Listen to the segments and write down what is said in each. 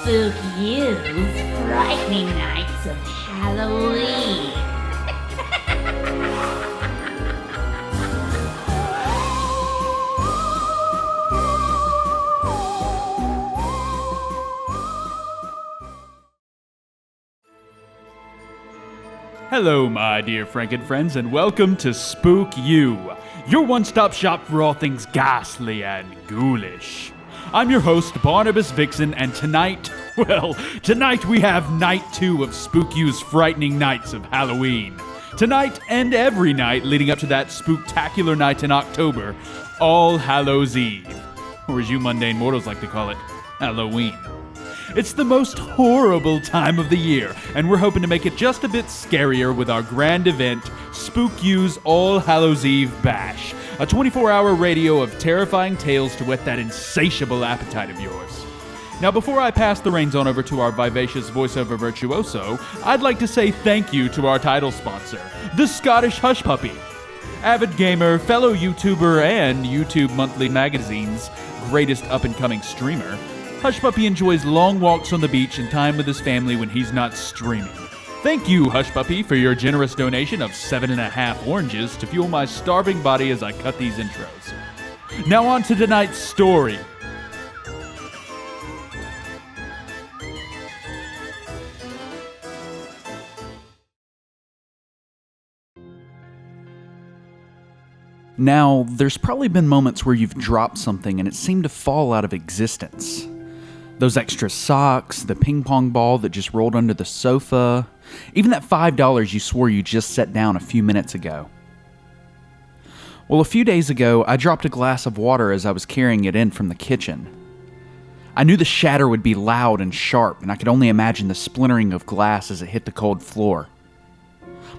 Spookyou's frightening nights of Halloween. Hello, my dear Franken friends, and welcome to Spookyou, your one-stop shop for all things ghastly and ghoulish. I'm your host, Barnabas Vixen, and tonight we have night 2 of Spookyou's frightening nights of Halloween. Tonight and every night leading up to that spooktacular night in October, All Hallows Eve, or as you mundane mortals like to call it, Halloween. It's the most horrible time of the year, and we're hoping to make it just a bit scarier with our grand event, Spookyou's All Hallows Eve Bash, a 24-hour radio of terrifying tales to whet that insatiable appetite of yours. Now, before I pass the reins on over to our vivacious voiceover virtuoso, I'd like to say thank you to our title sponsor, the Scottish Hush Puppy. Avid gamer, fellow YouTuber, and YouTube Monthly Magazine's greatest up-and-coming streamer, Hush Puppy enjoys long walks on the beach and time with his family when he's not streaming. Thank you, Hush Puppy, for your generous donation of 7.5 oranges to fuel my starving body as I cut these intros. Now on to tonight's story. Now, there's probably been moments where you've dropped something and it seemed to fall out of existence. Those extra socks, the ping pong ball that just rolled under the sofa, even that $5 you swore you just set down a few minutes ago. Well, a few days ago, I dropped a glass of water as I was carrying it in from the kitchen. I knew the shatter would be loud and sharp, and I could only imagine the splintering of glass as it hit the cold floor.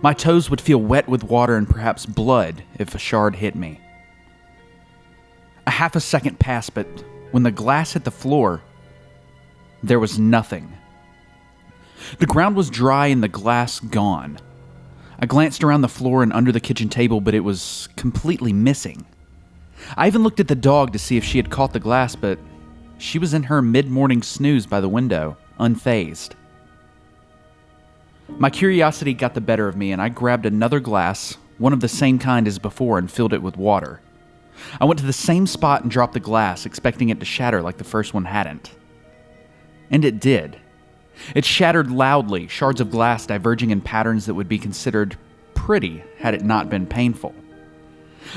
My toes would feel wet with water and perhaps blood if a shard hit me. A half a second passed, but when the glass hit the floor, there was nothing. The ground was dry and the glass gone. I glanced around the floor and under the kitchen table, but it was completely missing. I even looked at the dog to see if she had caught the glass, but she was in her mid-morning snooze by the window, unfazed. My curiosity got the better of me, and I grabbed another glass, one of the same kind as before, and filled it with water. I went to the same spot and dropped the glass, expecting it to shatter like the first one hadn't. And it did. It shattered loudly, shards of glass diverging in patterns that would be considered pretty had it not been painful.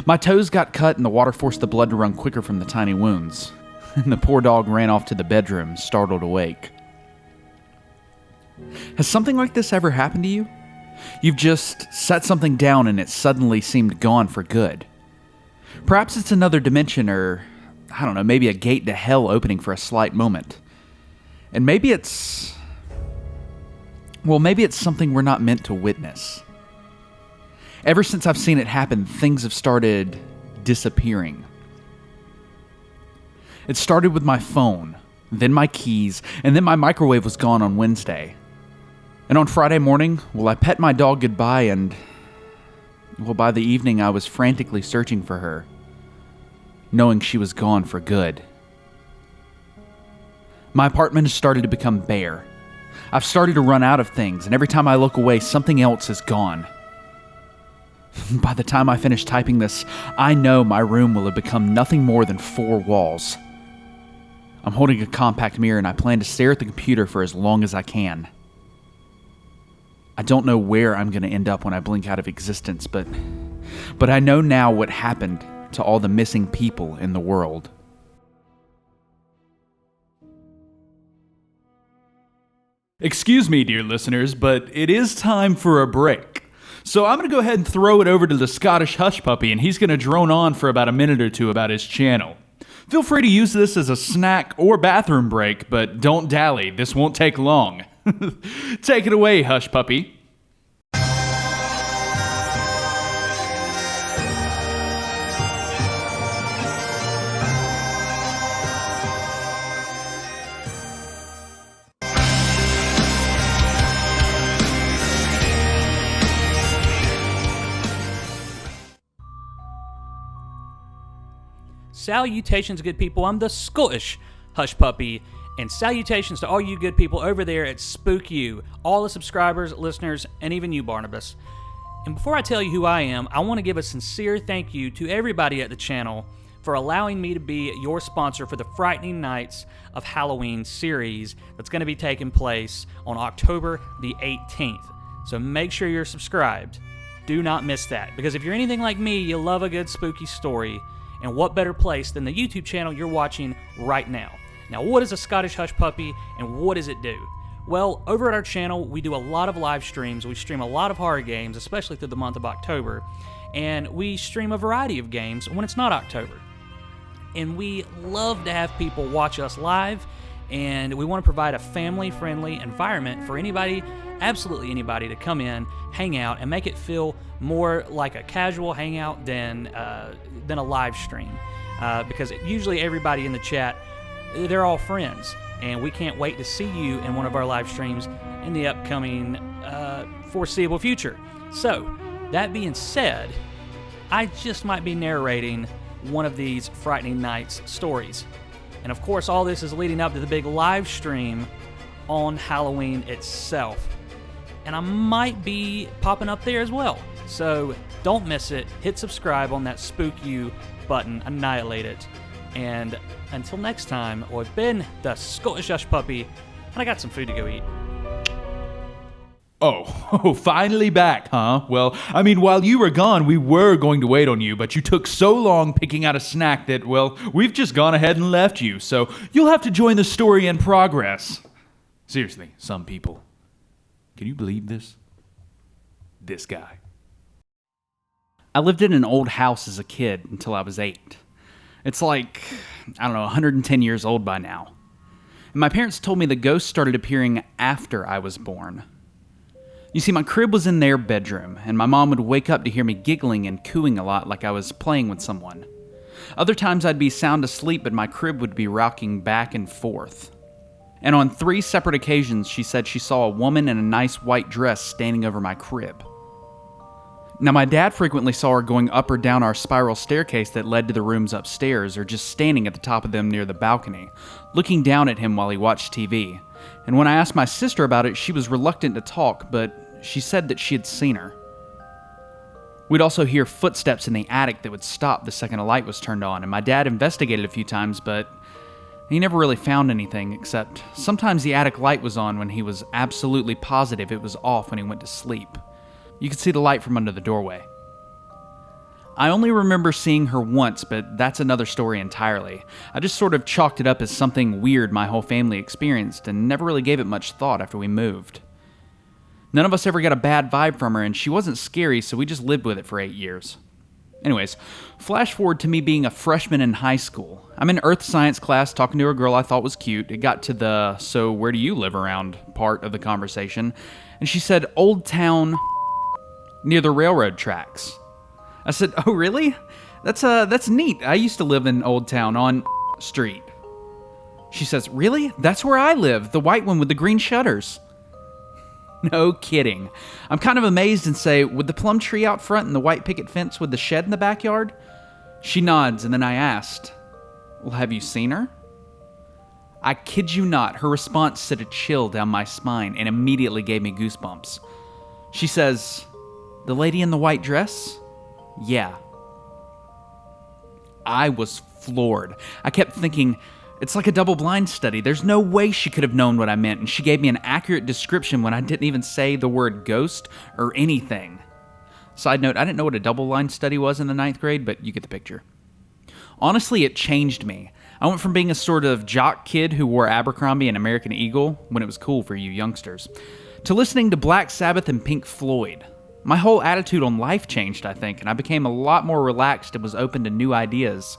My toes got cut and the water forced the blood to run quicker from the tiny wounds, and the poor dog ran off to the bedroom, startled awake. Has something like this ever happened to you? You've just set something down and it suddenly seemed gone for good. Perhaps it's another dimension or, I don't know, maybe a gate to hell opening for a slight moment. And maybe it's something we're not meant to witness. Ever since I've seen it happen, things have started disappearing. It started with my phone, then my keys, and then my microwave was gone on Wednesday. And on Friday morning, I pet my dog goodbye and, by the evening I was frantically searching for her, knowing she was gone for good. My apartment has started to become bare. I've started to run out of things, and every time I look away, something else is gone. By the time I finish typing this, I know my room will have become nothing more than 4 walls. I'm holding a compact mirror, and I plan to stare at the computer for as long as I can. I don't know where I'm going to end up when I blink out of existence, but I know now what happened to all the missing people in the world. Excuse me, dear listeners, but it is time for a break. So I'm going to go ahead and throw it over to the Scottish Hush Puppy, and he's going to drone on for about a minute or two about his channel. Feel free to use this as a snack or bathroom break, but don't dally, this won't take long. Take it away, Hush Puppy. Salutations, good people. I'm the Scottish Hush Puppy, And salutations to all you good people over there at Spookyou, all the subscribers, listeners, and even you, Barnabas. And before I tell you who I am, I want to give a sincere thank you to everybody at the channel for allowing me to be your sponsor for the Frightening Nights of Halloween series that's going to be taking place on October the 18th. So make sure you're subscribed. Do not miss that, because if you're anything like me, you love a good spooky story, and what better place than the YouTube channel you're watching right now. Now, what is a Scottish Hush Puppy, and what does it do? Well, over at our channel, we do a lot of live streams. We stream a lot of horror games, especially through the month of October, and we stream a variety of games when it's not October. And we love to have people watch us live, and we want to provide a family-friendly environment for anybody, absolutely anybody, to come in, hang out, and make it feel more like a casual hangout than a live stream. Because usually everybody in the chat, they're all friends, and we can't wait to see you in one of our live streams in the upcoming foreseeable future. So, that being said, I just might be narrating one of these Frightening Nights stories. And of course, all this is leading up to the big live stream on Halloween itself. And I might be popping up there as well. So, don't miss it. Hit subscribe on that Spookyou button. Annihilate it. And until next time, I've been the Scottish Hush Puppy, and I got some food to go eat. Oh, finally back, huh? Well, I mean, while you were gone, we were going to wait on you, but you took so long picking out a snack that, well, we've just gone ahead and left you, so you'll have to join the story in progress. Seriously, some people. Can you believe this? This guy. I lived in an old house as a kid until I was 8. It's like, 110 years old by now. And my parents told me the ghosts started appearing after I was born. You see, my crib was in their bedroom, and my mom would wake up to hear me giggling and cooing a lot like I was playing with someone. Other times I'd be sound asleep, but my crib would be rocking back and forth. And on 3 separate occasions, she said she saw a woman in a nice white dress standing over my crib. Now, my dad frequently saw her going up or down our spiral staircase that led to the rooms upstairs, or just standing at the top of them near the balcony, looking down at him while he watched TV. And when I asked my sister about it, she was reluctant to talk, but she said that she had seen her. We'd also hear footsteps in the attic that would stop the second a light was turned on, and my dad investigated a few times, but he never really found anything, except sometimes the attic light was on when he was absolutely positive it was off when he went to sleep. You could see the light from under the doorway. I only remember seeing her once, but that's another story entirely. I just sort of chalked it up as something weird my whole family experienced and never really gave it much thought after we moved. None of us ever got a bad vibe from her, and she wasn't scary, so we just lived with it for 8 years. Anyways, flash forward to me being a freshman in high school. I'm in earth science class talking to a girl I thought was cute. It got to the "so where do you live around" part of the conversation, and she said Old Town near the railroad tracks. I said, "Oh, really? That's neat. I used to live in Old Town on Street." She says, "Really? That's where I live, the white one with the green shutters." No kidding. I'm kind of amazed and say, "With the plum tree out front and the white picket fence with the shed in the backyard?" She nods, and then I asked, "Well, have you seen her?" I kid you not, her response sent a chill down my spine and immediately gave me goosebumps. She says, "The lady in the white dress?" "Yeah." I was floored. I kept thinking, it's like a double-blind study. There's no way she could have known what I meant, and she gave me an accurate description when I didn't even say the word ghost or anything. Side note, I didn't know what a double-blind study was in the 9th grade, but you get the picture. Honestly, it changed me. I went from being a sort of jock kid who wore Abercrombie and American Eagle when it was cool for you youngsters, to listening to Black Sabbath and Pink Floyd. My whole attitude on life changed, I think, and I became a lot more relaxed and was open to new ideas.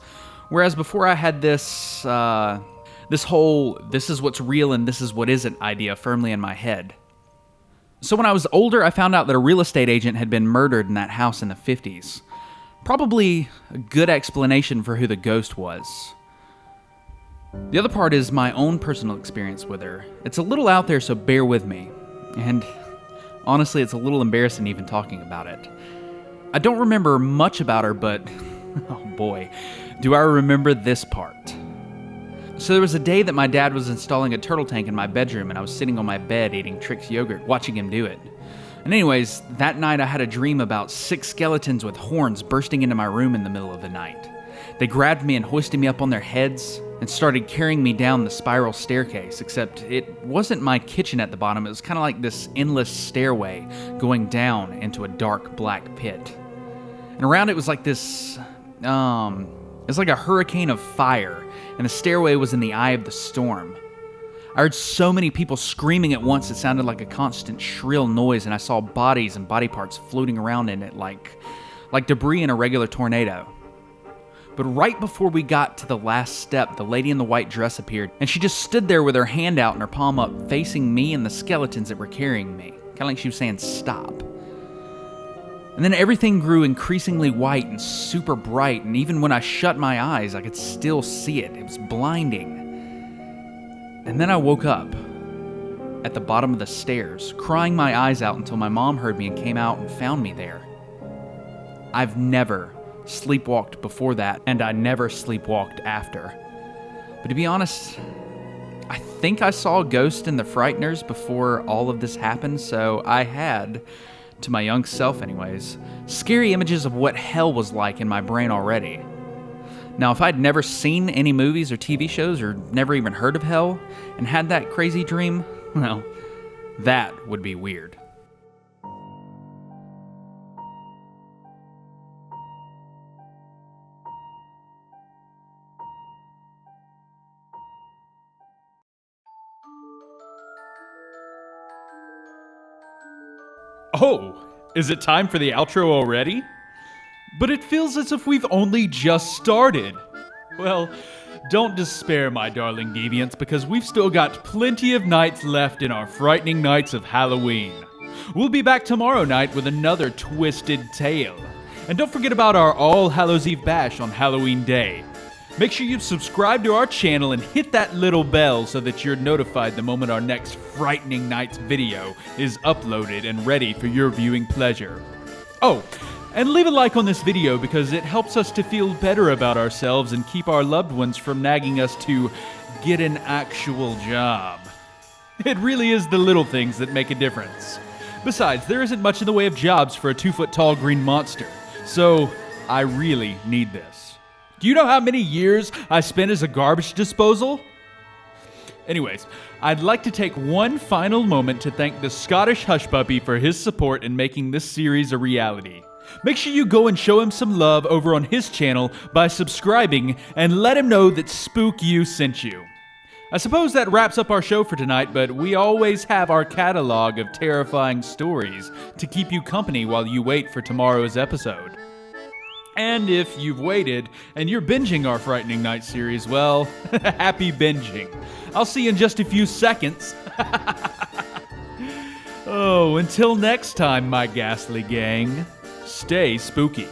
Whereas before I had this whole "this is what's real and this is what isn't" idea firmly in my head. So when I was older, I found out that a real estate agent had been murdered in that house in the 50s. Probably a good explanation for who the ghost was. The other part is my own personal experience with her. It's a little out there, so bear with me. And honestly, it's a little embarrassing even talking about it. I don't remember much about her, but oh boy, do I remember this part. So there was a day that my dad was installing a turtle tank in my bedroom, and I was sitting on my bed eating Trix yogurt, watching him do it. And anyways, that night I had a dream about 6 skeletons with horns bursting into my room in the middle of the night. They grabbed me and hoisted me up on their heads and started carrying me down the spiral staircase, except it wasn't my kitchen at the bottom. It was kind of like this endless stairway going down into a dark black pit. And around it was like this, it was like a hurricane of fire, and the stairway was in the eye of the storm. I heard so many people screaming at once it sounded like a constant shrill noise, and I saw bodies and body parts floating around in it like debris in a regular tornado. But right before we got to the last step, the lady in the white dress appeared, and she just stood there with her hand out and her palm up, facing me and the skeletons that were carrying me. Kind of like she was saying, stop. And then everything grew increasingly white and super bright, and even when I shut my eyes, I could still see it. It was blinding. And then I woke up at the bottom of the stairs, crying my eyes out until my mom heard me and came out and found me there. I've never sleepwalked before that, and I never sleepwalked after. But to be honest, I think I saw a ghost in the Frighteners before all of this happened, so I had, to my young self anyways, scary images of what hell was like in my brain already. Now, if I'd never seen any movies or TV shows or never even heard of hell and had that crazy dream, well, that would be weird. Oh, is it time for the outro already? But it feels as if we've only just started. Well, don't despair, my darling deviants, because we've still got plenty of nights left in our frightening nights of Halloween. We'll be back tomorrow night with another twisted tale. And don't forget about our All Hallows Eve bash on Halloween Day. Make sure you subscribe to our channel and hit that little bell so that you're notified the moment our next Frightening Nights video is uploaded and ready for your viewing pleasure. Oh, and leave a like on this video because it helps us to feel better about ourselves and keep our loved ones from nagging us to get an actual job. It really is the little things that make a difference. Besides, there isn't much in the way of jobs for a 2-foot-tall green monster, so I really need this. Do you know how many years I spent as a garbage disposal? Anyways, I'd like to take one final moment to thank the Scottish Hush Puppy for his support in making this series a reality. Make sure you go and show him some love over on his channel by subscribing and let him know that Spookyou sent you. I suppose that wraps up our show for tonight, but we always have our catalog of terrifying stories to keep you company while you wait for tomorrow's episode. And if you've waited and you're binging our Frightening Night series, well, happy binging. I'll see you in just a few seconds. Oh, until next time, my ghastly gang, stay spooky.